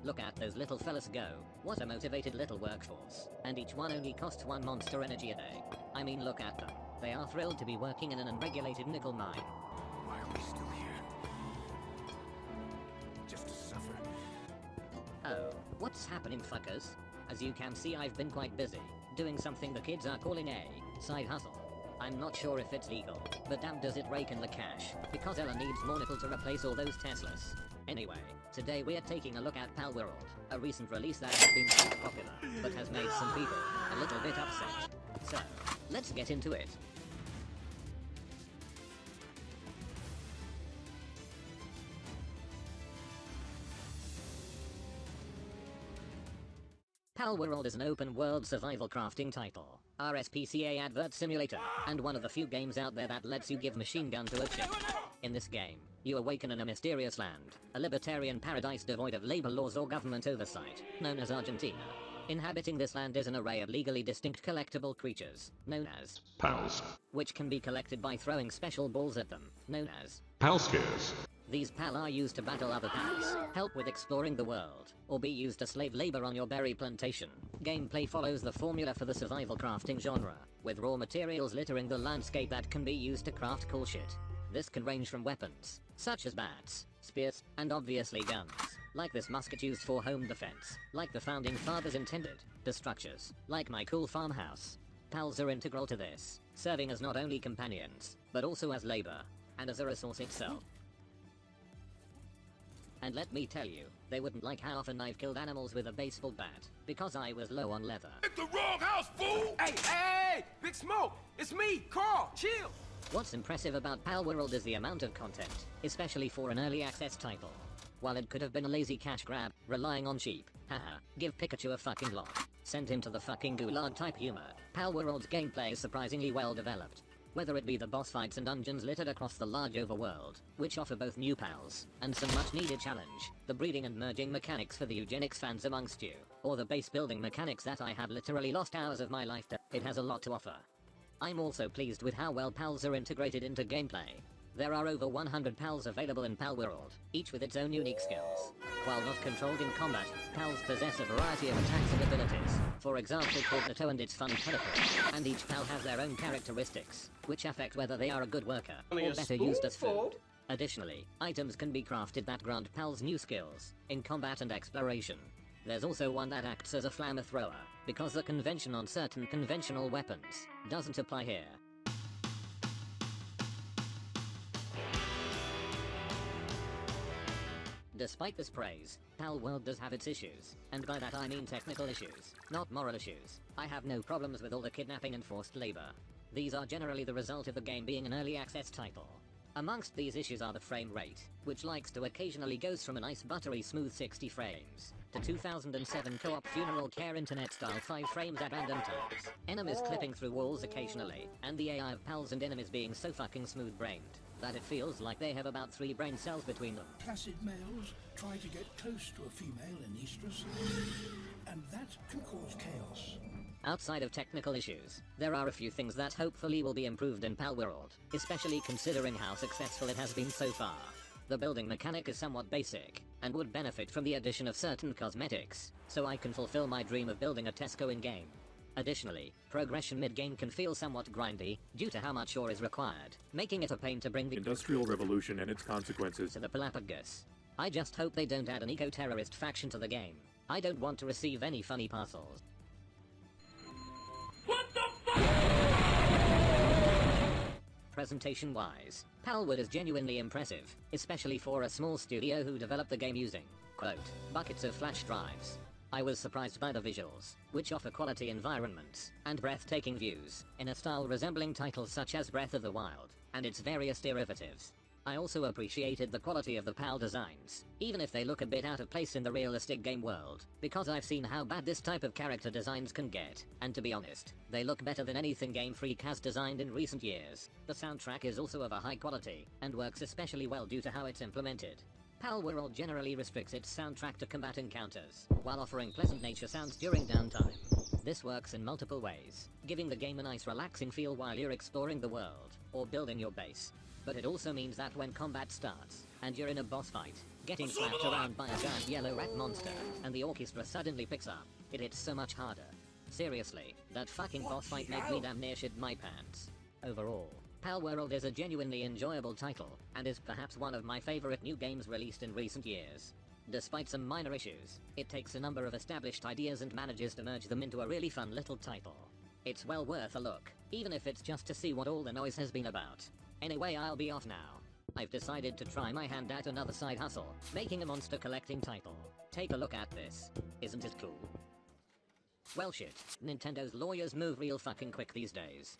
Look at those little fellas go. What a motivated little workforce. And each one only costs 1 monster energy a day. I mean, look at them. They are thrilled to be working in an unregulated nickel mine. Why are we still here? Just to suffer. Oh, what's happening, fuckers? As you can see, I've been quite busy, doing something the kids are calling a side hustle. I'm not sure if it's legal, but damn does it rake in the cash, because Ella needs more nickel to replace all those Teslas. Anyway, today we're taking a look at Palworld, a recent release that has been super popular, but has made some people a little bit upset. So, let's get into it. Palworld is an open-world survival crafting title, RSPCA advert simulator, and one of the few games out there that lets you give machine gun to a chick. In this game, you awaken in a mysterious land, a libertarian paradise devoid of labor laws or government oversight, known as Argentina. Inhabiting this land is an array of legally distinct collectible creatures, known as Pals. which can be collected by throwing special balls at them, known as Pal scares. These pal are used to battle other pals, help with exploring the world, or be used as slave labor on your berry plantation. Gameplay follows the formula for the survival crafting genre, with raw materials littering the landscape that can be used to craft cool shit. This can range from weapons, such as bats, spears, and obviously guns, like this musket used for home defense, like the founding fathers intended, to structures, like my cool farmhouse. Pals are integral to this, serving as not only companions, but also as labor, and as a resource itself. And let me tell you, they wouldn't like how often I've killed animals with a baseball bat, because I was low on leather. Pick the wrong house, fool! Hey, Big Smoke! It's me, Carl! Chill! What's impressive about Palworld is the amount of content, especially for an early access title. While it could have been a lazy cash grab, relying on cheap, haha, give Pikachu a fucking lock, send him to the fucking gulag type humor, Palworld's gameplay is surprisingly well developed. Whether it be the boss fights and dungeons littered across the large overworld, which offer both new pals, and some much needed challenge, the breeding and merging mechanics for the eugenics fans amongst you, or the base building mechanics that I have literally lost hours of my life to, it has a lot to offer. I'm also pleased with how well pals are integrated into gameplay. There are over 100 pals available in Palworld, each with its own unique skills. While not controlled in combat, pals possess a variety of attacks and abilities, for example called the toe and its fun teleport, and each pal has their own characteristics, which affect whether they are a good worker, or better used as food. Additionally, items can be crafted that grant pals new skills, in combat and exploration. There's also one that acts as a flamethrower, because the convention on certain conventional weapons doesn't apply here. Despite this praise, Palworld does have its issues, and by that I mean technical issues, not moral issues. I have no problems with all the kidnapping and forced labor. These are generally the result of the game being an early access title. Amongst these issues are the frame rate, which likes to occasionally goes from a nice buttery smooth 60 frames, to 2007 co-op funeral care internet style 5 frames at random times, enemies clipping through walls occasionally, and the AI of pals and enemies being so fucking smooth-brained that it feels like they have about 3 brain cells between them. Placid males try to get close to a female in estrus, and that can cause chaos. Outside of technical issues, there are a few things that hopefully will be improved in Palworld, especially considering how successful it has been so far. The building mechanic is somewhat basic, and would benefit from the addition of certain cosmetics, so I can fulfill my dream of building a Tesco in-game. Additionally, progression mid-game can feel somewhat grindy, due to how much ore is required, making it a pain to bring the Industrial Revolution and its consequences to the Galapagos. I just hope they don't add an eco-terrorist faction to the game. I don't want to receive any funny parcels. What the fuck? Presentation-wise, Palworld is genuinely impressive, especially for a small studio who developed the game using, quote, buckets of flash drives. I was surprised by the visuals, which offer quality environments, and breathtaking views, in a style resembling titles such as Breath of the Wild, and its various derivatives. I also appreciated the quality of the PAL designs, even if they look a bit out of place in the realistic game world, because I've seen how bad this type of character designs can get, and to be honest, they look better than anything Game Freak has designed in recent years. The soundtrack is also of a high quality, and works especially well due to how it's implemented. Palworld generally restricts its soundtrack to combat encounters, while offering pleasant nature sounds during downtime. This works in multiple ways, giving the game a nice relaxing feel while you're exploring the world, or building your base. But it also means that when combat starts, and you're in a boss fight, Getting slapped around by a giant yellow rat monster, and the orchestra suddenly picks up. It hits so much harder. Seriously, that fucking boss fight made me damn near shit my pants. Overall, Palworld is a genuinely enjoyable title, and is perhaps one of my favorite new games released in recent years. Despite some minor issues, it takes a number of established ideas and manages to merge them into a really fun little title. It's well worth a look, even if it's just to see what all the noise has been about. Anyway, I'll be off now. I've decided to try my hand at another side hustle, making a monster collecting title. Take a look at this. Isn't it cool? Well shit, Nintendo's lawyers move real fucking quick these days.